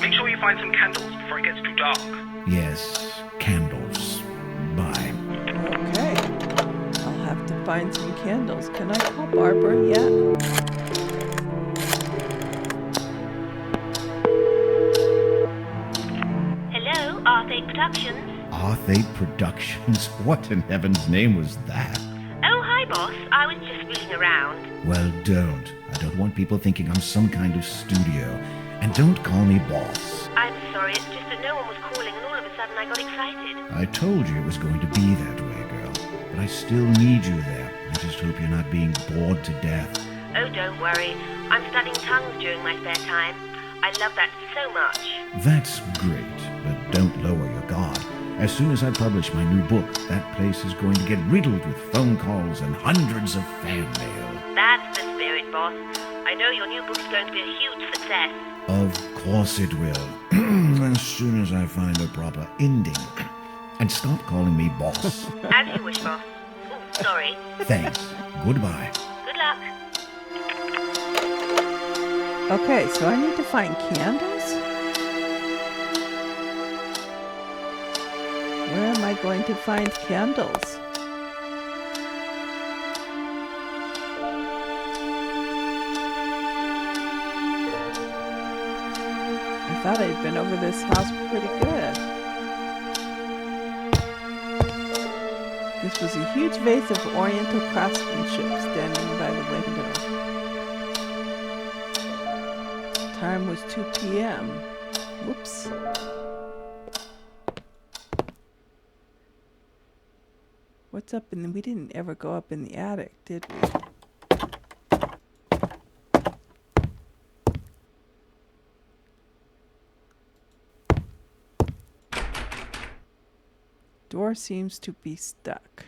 Speaker 3: Make sure you find some candles before it gets too dark.
Speaker 2: Yes, candles. Bye.
Speaker 1: Okay. I'll have to find some candles. Can I call Barbara yet?
Speaker 4: Hello, Arthate Productions.
Speaker 2: Arthate Productions? What in heaven's name was that?
Speaker 4: Oh, hi, boss. I was just fooling around.
Speaker 2: Well, don't. I don't want people thinking I'm some kind of studio. And don't call me boss.
Speaker 4: I'm sorry, it's just that no one was calling and all of a sudden I got excited.
Speaker 2: I told you it was going to be that way, girl. But I still need you there. I just hope you're not being bored to death.
Speaker 4: Oh, don't worry. I'm studying tongues during my spare time. I love that so much.
Speaker 2: That's great, but don't lower your guard. As soon as I publish my new book, that place is going to get riddled with phone calls and hundreds of fan mail.
Speaker 4: That's the spirit, boss. I know your new book's going to be a huge success.
Speaker 2: Of course it will. As soon as I find a proper ending. And stop calling me boss.
Speaker 4: As you wish, boss. Oh, sorry.
Speaker 2: Thanks. Goodbye.
Speaker 4: Good luck.
Speaker 1: Okay, so I need to find candles? Where am I going to find candles? I thought I'd been over this house pretty good. This was a huge vase of oriental craftsmanship standing by the window. Time was 2 p.m. Whoops. What's up in the... We didn't ever go up in the attic, did we? Door seems to be stuck.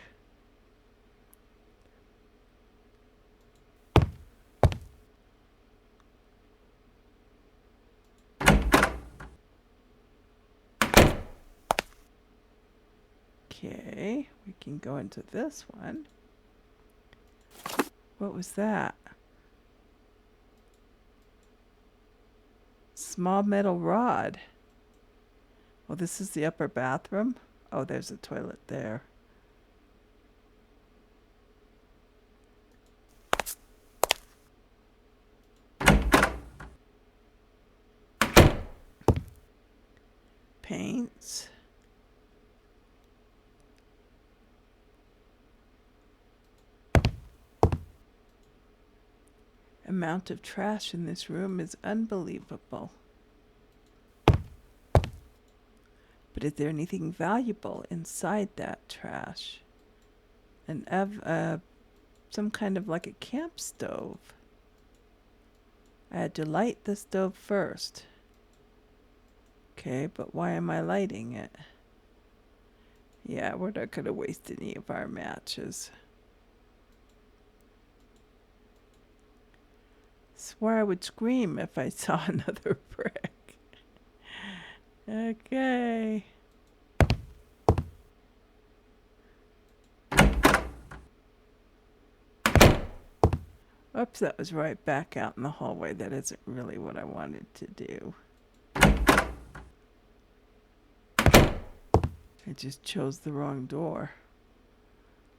Speaker 1: Okay, we can go into this one. What was that? Small metal rod. Well, this is the upper bathroom. Oh, there's a toilet there. Paints. Amount of trash in this room is unbelievable. But is there anything valuable inside that trash? Some kind of like a camp stove. I had to light the stove first. Okay, but why am I lighting it? Yeah, we're not going to waste any of our matches. Swore I would scream if I saw another brick. Okay. Oops, that was right back out in the hallway. That isn't really what I wanted to do. I just chose the wrong door.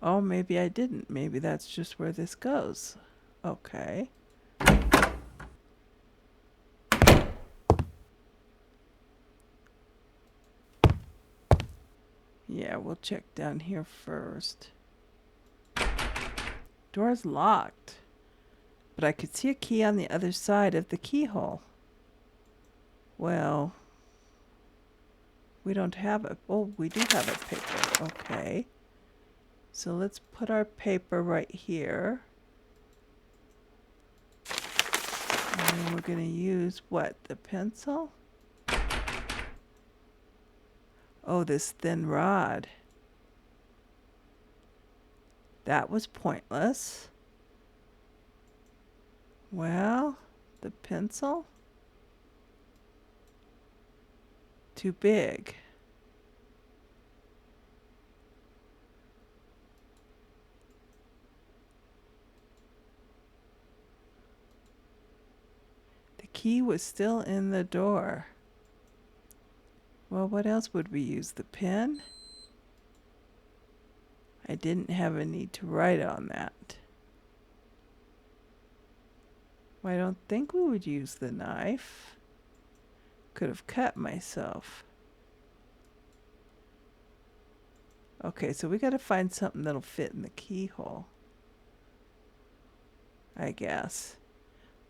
Speaker 1: Oh, maybe I didn't. Maybe that's just where this goes. Okay. Yeah, we'll check down here first. Door's locked. but I could see a key on the other side of the keyhole. Well, we don't have it. Oh, we do have a paper. Okay. So let's put our paper right here. And then we're going to use what? The pencil? Oh, this thin rod. That was pointless. Well, the pencil? Too big. The key was still in the door. Well, what else would we use? The pen? I didn't have a need to write on that. Well, I don't think we would use the knife. Could have cut myself. Okay, so we got to find something that'll fit in the keyhole, I guess.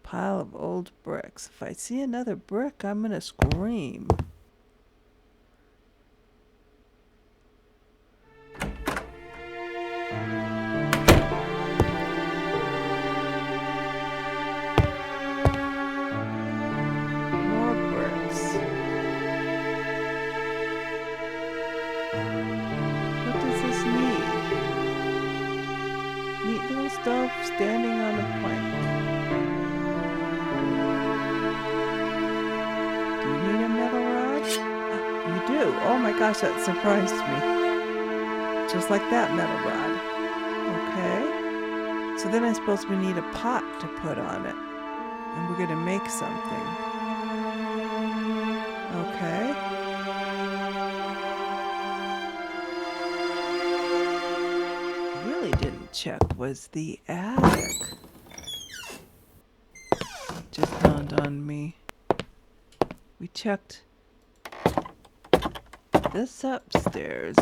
Speaker 1: Pile of old bricks. If I see another brick, I'm gonna scream. More bricks. What does this need? Neat little stove standing on a plank. Do you need a metal rod? You do. Oh my gosh, that surprised me. Just like that metal rod. Okay. So then I suppose we need a pot to put on it. And we're going to make something. Okay. Really didn't check was the attic. Just dawned on me. We checked this upstairs,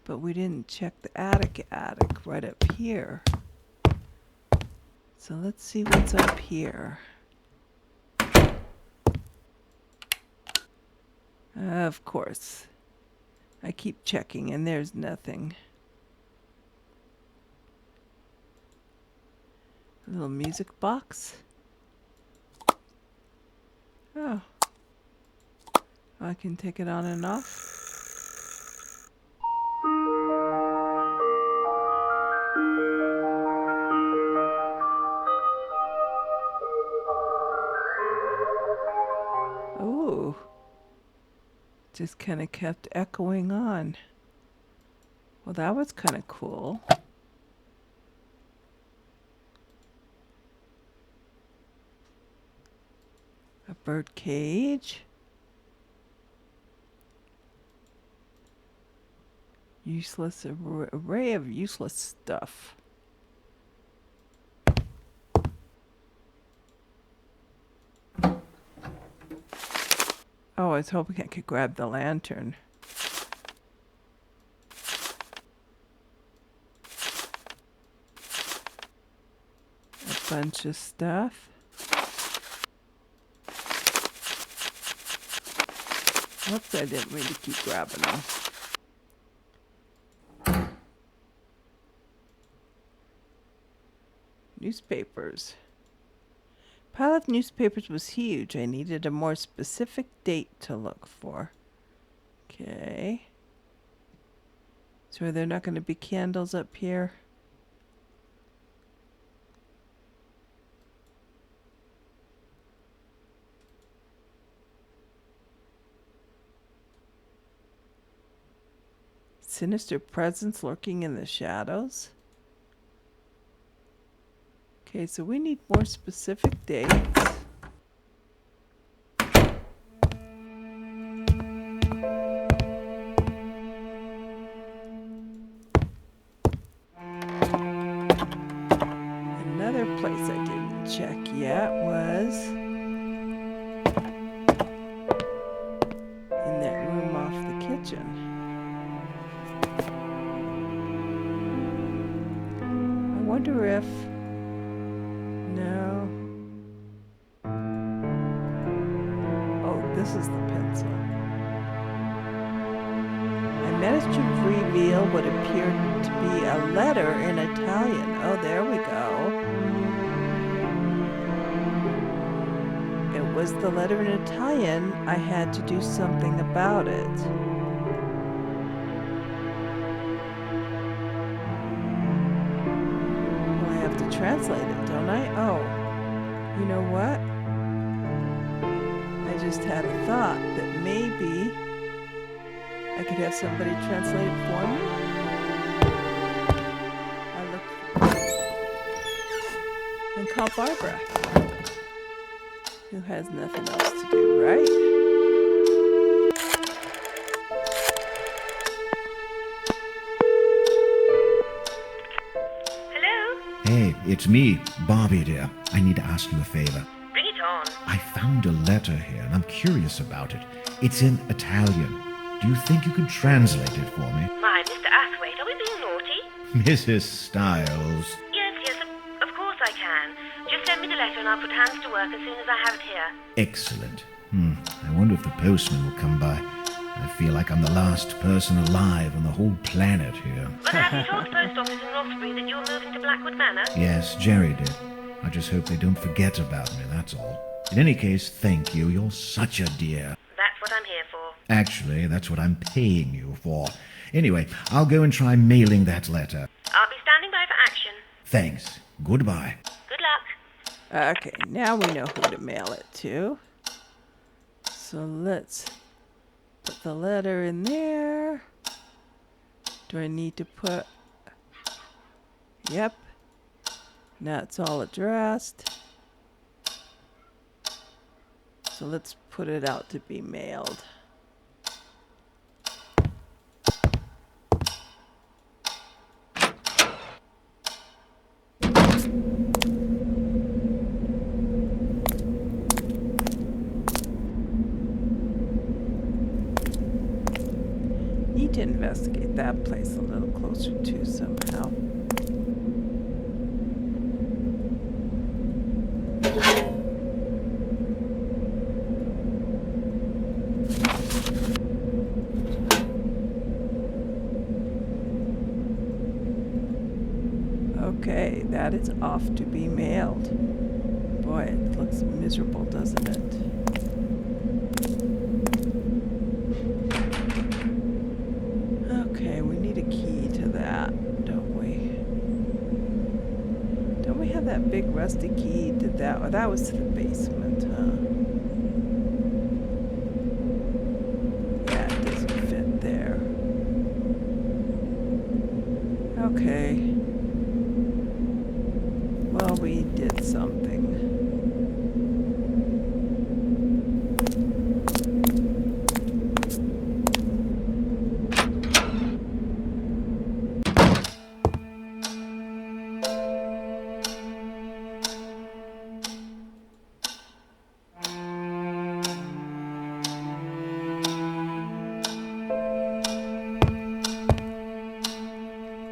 Speaker 1: but we didn't check the attic right up here. So let's see what's up here. Of course. I keep checking and there's nothing. A little music box. Oh. I can take it on and off. Ooh. Just kind of kept echoing on. Well, that was kind of cool. A bird cage. Useless array of useless stuff. Oh, I was hoping I could grab the lantern. A bunch of stuff. Whoops, I didn't mean to keep grabbing them. Newspapers. Pile of newspapers was huge. I needed a more specific date to look for. Okay. So are there not going to be candles up here? Sinister presence lurking in the shadows. Okay, so we need more specific dates. Another place I didn't check yet was in that room off the kitchen. I wonder if this is the pencil. I managed to reveal what appeared to be a letter in Italian. Oh, there we go. It was the letter in Italian. I had to do something about it. Well, I have to translate it, don't I? Oh, you know what? I just had a thought that maybe I could have somebody translate it for me. I looked and call Barbara, who has nothing else to do, right?
Speaker 4: Hello?
Speaker 2: Hey, it's me, Bobby dear. I need to ask you a favor.
Speaker 4: Bring it on.
Speaker 2: I found a letter here, and I'm curious about it. It's in Italian. Do you think you could translate it for me?
Speaker 4: My, Mr. Arthate, are we being naughty?
Speaker 2: Mrs. Styles.
Speaker 4: Yes, of course I can. Just send me the letter and I'll put hands to work as soon as I have it here.
Speaker 2: Excellent. I wonder if the postman will come by. I feel like I'm the last person alive on the whole planet here.
Speaker 4: Well, have you told the post office in Rothbury that you're moving to Blackwood Manor?
Speaker 2: Yes, Jerry did. I just hope they don't forget about me, that's all. In any case, thank you. You're such a dear.
Speaker 4: That's what I'm here for.
Speaker 2: Actually, that's what I'm paying you for. Anyway, I'll go and try mailing that letter.
Speaker 4: I'll be standing by for action.
Speaker 2: Thanks. Goodbye.
Speaker 4: Good luck.
Speaker 1: Okay, now we know who to mail it to. So let's put the letter in there. Do I need to put... Yep. Now it's all addressed. So let's put it out to be mailed. Need to investigate that place a little closer too somehow. Okay, that is off to be mailed. Boy, it looks miserable, doesn't it? Okay, we need a key to that, don't we? Don't we have that big rusty key to that? Oh, that was to the basement, huh? Yeah, it doesn't fit there. Okay. Well, we did something.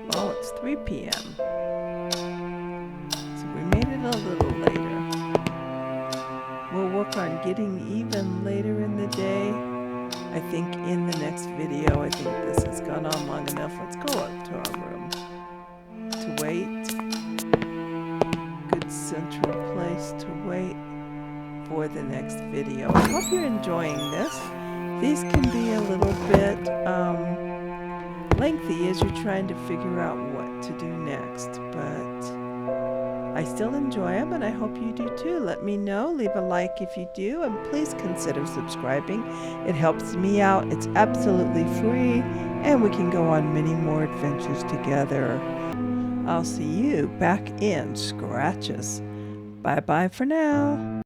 Speaker 1: Well, it's 3 p.m. A little later. We'll work on getting even later in the day. I think in the next video, I think this has gone on long enough. Let's go up to our room to wait. Good central place to wait for the next video. I hope you're enjoying this. These can be a little bit lengthy as you're trying to figure out what to do next, but I still enjoy them, and I hope you do too. Let me know. Leave a like if you do, and please consider subscribing. It helps me out. It's absolutely free, and we can go on many more adventures together. I'll see you back in Scratches. Bye-bye for now.